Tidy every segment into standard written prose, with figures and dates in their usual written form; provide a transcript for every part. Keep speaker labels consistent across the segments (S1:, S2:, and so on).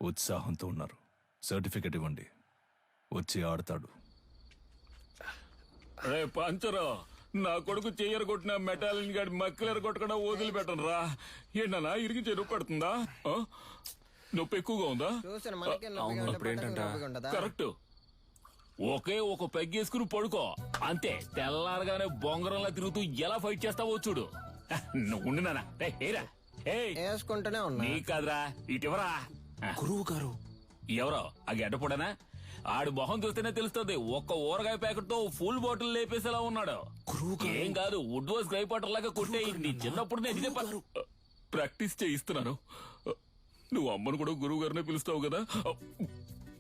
S1: ఉత్సాహంతో ఉన్నారు. సర్టిఫికెట్ ఇవ్వండి, వచ్చి ఆడతాడు.
S2: రే పంచరు, నా కొడుకు చెయ్యరు కొట్టిన మెటాలిన్ గాడి మక్కలేరు కొట్టకుండా వదిలిపెట్టను రా. ఏంటన్నా ఇరిగి చెరువు పడుతుందా? నొప్పి ఎక్కువగా ఉందా? కరెక్ట్. ఒకే ఒక పెగ్గేసుకుని పడుకో అంతే. తెల్లారగానే బొంగరంలా తిరుగుతూ ఎలా ఫైట్ చేస్తావో చూడు. నువ్వు ఉండినానా
S3: వేసుకుంటూనే ఉన్నా.
S2: నీ కాదురా, ఇటివరా.
S4: గురువు గారు
S2: ఎవరో ఆ గడ్డపడనా? ఆడి మొహం చూస్తేనే తెలుస్తుంది. ఒక్క ఊరగాయ ప్యాకెట్ తో ఫుల్ బాటిల్ లేపేసేలా ఉన్నాడు. ఏం కాదు, వుడ్ వాస్ గ్రై పాటర్ లాగా కొట్టే. నీ చిన్నప్పుడు నేను ప్రాక్టీస్ చేయిస్తున్నాను. నువ్వు అమ్మను కూడా గురువు గారినే పిలుస్తావు కదా.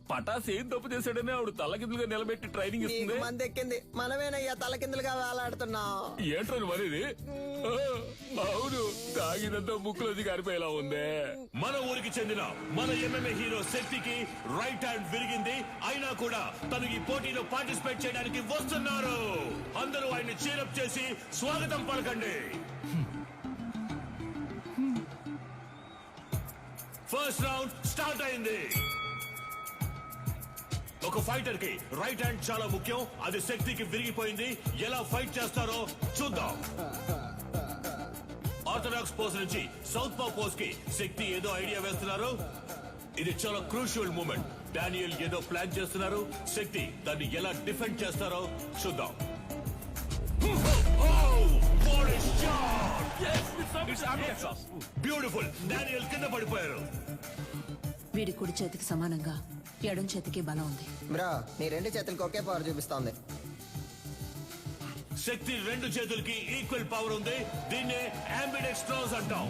S2: పటాస్ ఏం తప్పు చేశాడని ఆవిడ తలకిందులుగా నిలబెట్టి ట్రైనింగ్ ఇస్తుంది.
S3: మంది ఎక్కింది, మనమేనయ్యా తలకిందులుగా వేలాడుతున్నావు.
S2: ఏంటని మరిది? అవును, తాగినంతా ముక్కులోది గారిపోయేలా ఉందే.
S5: మన ఊరికి చెందిన మన ఎంఎంఏ హీరో శక్తికి రైట్ హ్యాండ్ విరిగింది. అయినా కూడా తను ఈ పోటీలో పార్టిసిపేట్ చేయడానికి వస్తున్నారు. అందరూ ఆయన్ని చీరప్ చేసి స్వాగతం పలకండి. ఫస్ట్ రౌండ్ స్టార్ట్ అయింది. ఒక ఫైటర్ కి రైట్ హ్యాండ్ చాలా ముఖ్యం. అది శక్తికి విరిగిపోయింది. ఎలా ఫైట్ చేస్తారో చూద్దాం. ఆర్థడాక్స్ పోజ్ నుంచి సౌత్ పా పోజ్ కి శక్తి ఏదో ఐడియా వేస్తున్నారు. ఇది చాలా క్రూషియల్ మూమెంట్. డానియల్ ఏదో ప్లాన్ చేస్తున్నారు. శక్తి దాన్ని ఎలా డిఫెండ్ చేస్తారో చూద్దాం. బ్యూటిఫుల్. డానియల్ కింద పడిపోయారు.
S6: వీడి కుడి చేతికి సమానంగా ఎడం చేతికి బలం ఉంది.
S3: బ్రో, నీ రెండు చేతులకి ఒకే పవర్ చూపిస్తోంది.
S5: శక్తి రెండు చేతులకి ఈక్వల్ పవర్ ఉంది. దీన్నే అంబిడెక్స్ట్రోస్ అంటాం.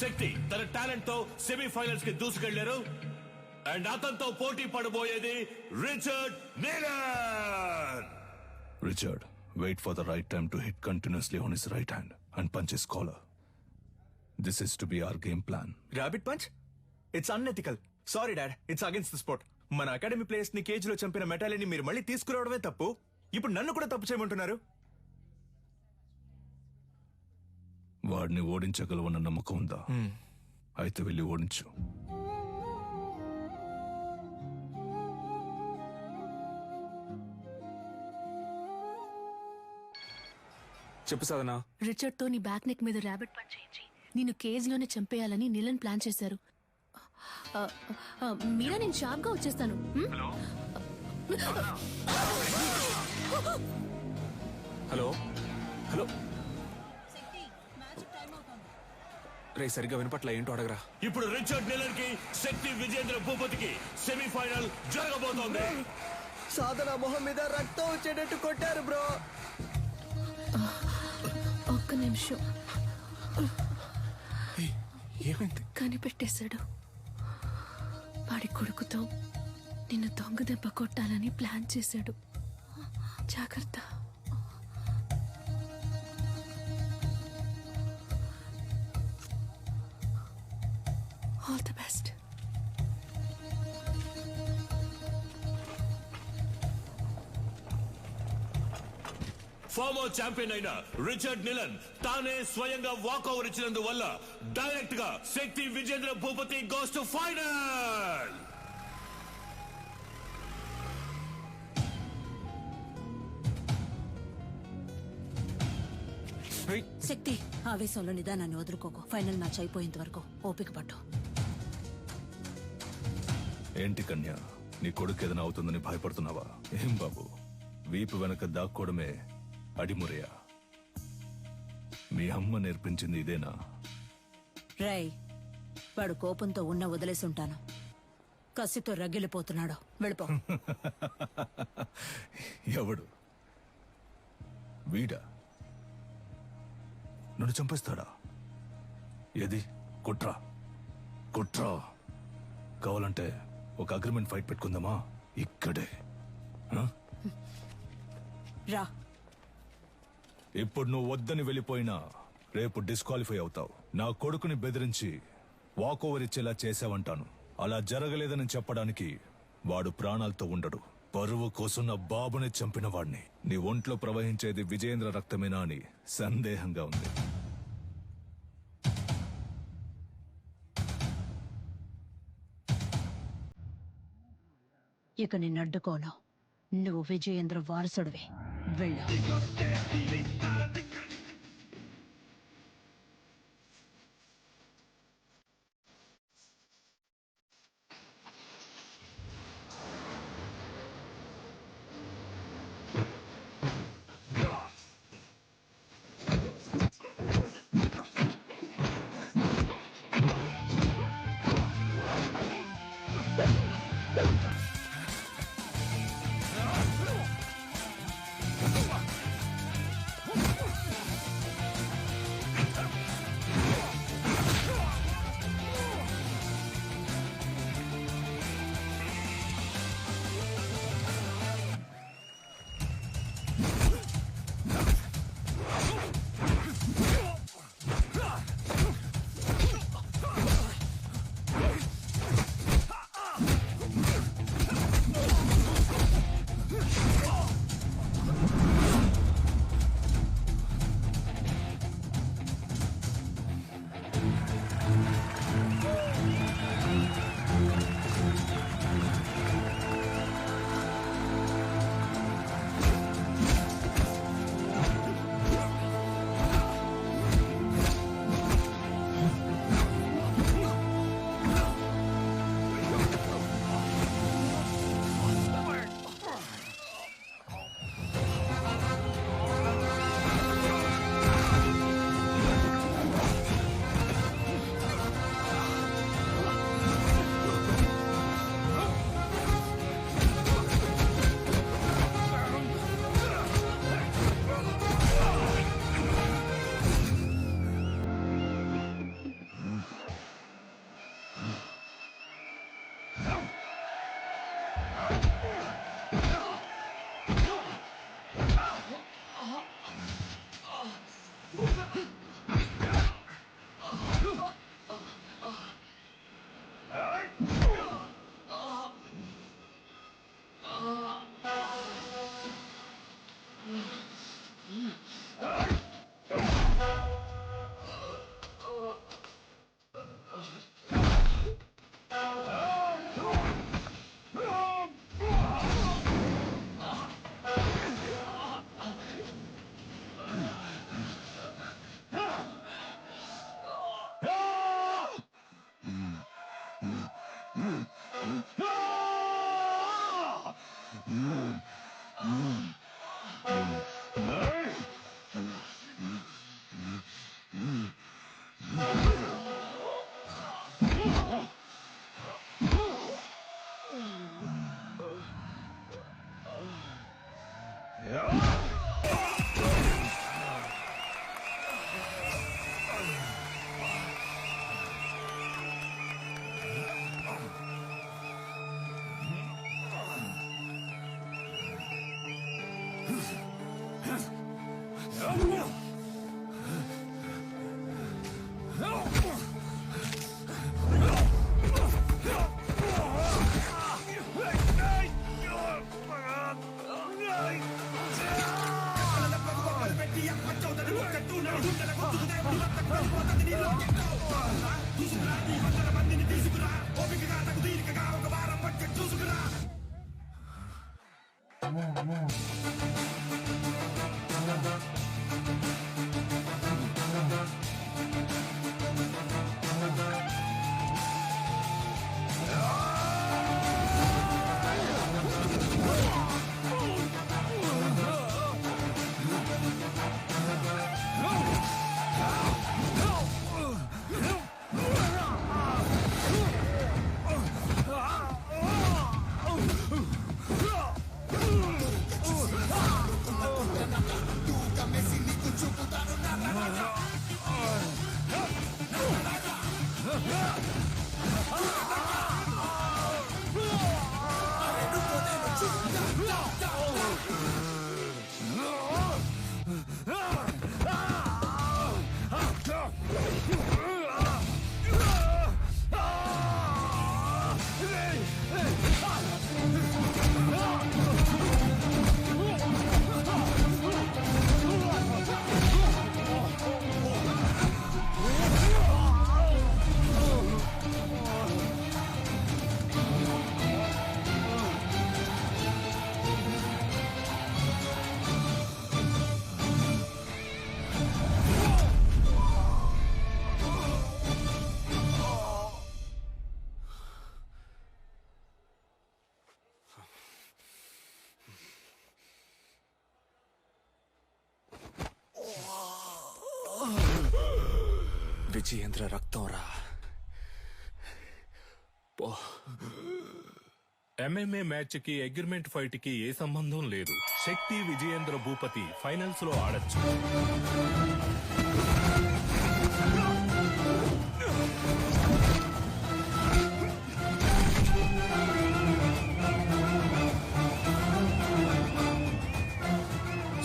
S5: శక్తి తన టాలెంట్ తో సెమీఫైనల్స్ కి దూసుకెళ్లారు. అండ్ అతనితో పోటీ పడబోయేది Richard నీలన్.
S1: Richard, wait for the right time to hit continuously on his right hand and punch his collar. This is to be our game plan.
S4: Rabbit punch? It's unethical. Sorry dad, it's against the sport. మన academy players ని cage లో చంపిన మెటాలిని మీరు మళ్ళీ తీసుకురావడమే తప్పు. ఇప్పుడు నన్ను కూడా తప్పు చేయమంటున్నారు.
S1: వాడిని ఓడించగలవన్న నమ్మకం ఉందా? అయితే వెళ్ళి ఓడించు.
S4: చెప్పు సాధనా.
S7: రిచర్డ్ తో నీ బ్యాక్ నెక్ మీద ర్యాబిట్ పంచ్ చేయించి నిన్ను కేజ్ లోనే చంపేయాలని నిలన్ ప్లాన్ చేశారు. మీరా, నేను షార్ప్ గా వచ్చేస్తాను.
S4: Hello hello. రే, సరిగ్గా వినపట్ల, ఏంటో అడగరా.
S5: ఇప్పుడు రిచర్డ్ నీలన్ కి శక్తి విజేంద్ర భూపతికి సెమీఫైనల్ జరగబోతోంది.
S3: సాధన మొహం మీద రక్తం వచ్చేటట్టు కొట్టారు బ్రో.
S7: ఒక్క నిమిషం.
S4: ఏమైంది?
S7: కనిపెట్టేశాడు. వాడి కొడుకుతో నిన్ను దొంగ దెబ్బ కొట్టాలని ప్లాన్ చేశాడు. జాగ్రత్త. All the best.
S5: Former champion అయిన రిచర్డ్ నీలన్ తానే స్వయంగా వాకౌవర్ ఇచ్చినందువల్ల డైరెక్ట్ గా Shakti Vijendra Bhupathi goes to final.
S6: Shakti, ఆవేశంలో నిదానాన్ని వదులుకోకు. ఫైనల్ మ్యాచ్ అయిపోయేంత వరకు ఓపిక పట్టు.
S1: ఏంటి కన్యా, నీ కొడుకు ఏదైనా అవుతుందని భయపడుతున్నావా? ఏం బాబు, వీపు వెనక దాక్కోవడమే అడిమురయా? మీ అమ్మ నేర్పించింది ఇదేనా?
S6: రేయ్, వాడు కోపంతో ఉన్న వదిలేసుంటాను. కసితో రగిలిపోతున్నాడు. వెళ్ళిపో.
S1: ఎవడు? వీడా? నన్ను చంపేస్తాడా? ఏది కుట్రా కుట్రా కావాలంటే ఒక అగ్రిమెంట్ ఫైట్ పెట్టుకుందామా ఇక్కడే ఆ?
S6: రా.
S1: ఇప్పుడు నువ్వు వద్దని వెళ్ళిపోయినా రేపు డిస్క్వాలిఫై అవుతావు. నా కొడుకుని బెదిరించి వాకోవర్ ఇచ్చేలా చేసావంటాను. అలా జరగలేదని చెప్పడానికి వాడు ప్రాణాలతో ఉండడు. పరువు కోసం నా బాబుని చంపిన వాడిని. నీ ఒంట్లో ప్రవహించేది విజయేంద్ర రక్తమేనా అని సందేహంగా ఉంది.
S6: ఇక నిన్ను అడ్డుకోను. నువ్వు విజయేంద్ర వారసుడివే. వెళ్ళు.
S4: విజయేంద్ర రక్తం రా.
S5: MMA మ్యాచ్ కి అగ్రిమెంట్ ఫైట్ కి ఏ సంబంధం లేదు. శక్తి విజయేంద్ర భూపతి ఫైనల్స్ లో ఆడొచ్చు.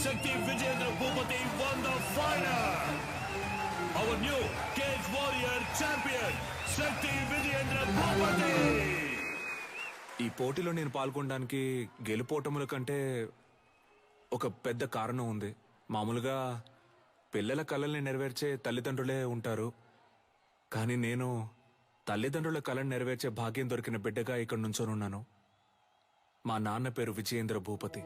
S5: శక్తి Vijayendra Bhupathi won the final. Our new Cage Warrior champion, శక్తి విజయేంద్ర భూపతి.
S4: ఈ పోటీలో నేను పాల్గొనడానికి గెలుపోటముల కంటే ఒక పెద్ద కారణం ఉంది. మామూలుగా పిల్లల కలల్ని నెరవేర్చే తల్లిదండ్రులే ఉంటారు, కానీ నేను తల్లిదండ్రుల కళను నెరవేర్చే భాగ్యం దొరికిన బిడ్డగా ఇక్కడ నుంచోనున్నాను. మా నాన్న పేరు విజయేంద్ర భూపతి.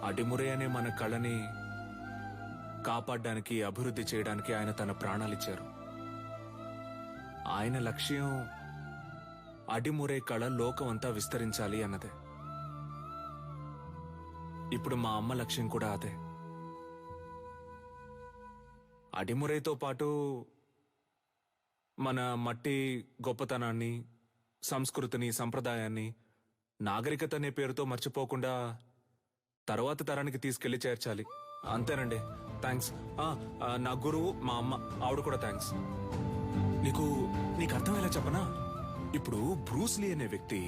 S4: అడిమురే అనే మన కళని కాపాడడానికి, అభివృద్ధి చేయడానికి ఆయన తన ప్రాణాలిచ్చారు. ఆయన లక్ష్యం అడిమురే కళ లోకమంతా విస్తరించాలి అన్నదే. ఇప్పుడు మా అమ్మ లక్ష్యం కూడా అదే. అడిమురేతో పాటు మన మట్టి గొప్పతనాన్ని, సంస్కృతిని, సంప్రదాయాన్ని, నాగరికత అనే పేరుతో మర్చిపోకుండా తర్వాత తరానికి తీసుకెళ్లి చేర్చాలి. అంతేనండి. థ్యాంక్స్. నా గురువు మా అమ్మ, ఆవిడ కూడా థ్యాంక్స్. నీకు అర్థమయ్యేలా చెప్పనా? ఇప్పుడు బ్రూస్లీ అనే వ్యక్తి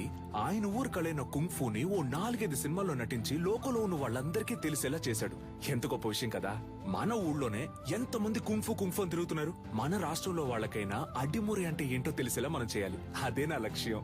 S4: ఆయన ఊరు కళైన కుంగ్ఫూని ఓ 4-5 సినిమాల్లో నటించి లోకంలో ఉన్న వాళ్ళందరికీ తెలిసేలా చేశాడు. ఎంత గొప్ప విషయం కదా. మన ఊళ్ళోనే ఎంతమంది కుంగ్ఫూ అని తిరుగుతున్నారు. మన రాష్ట్రంలో వాళ్ళకైనా అడ్డిమురి అంటే ఏంటో తెలిసేలా మనం చేయాలి. అదే నా లక్ష్యం.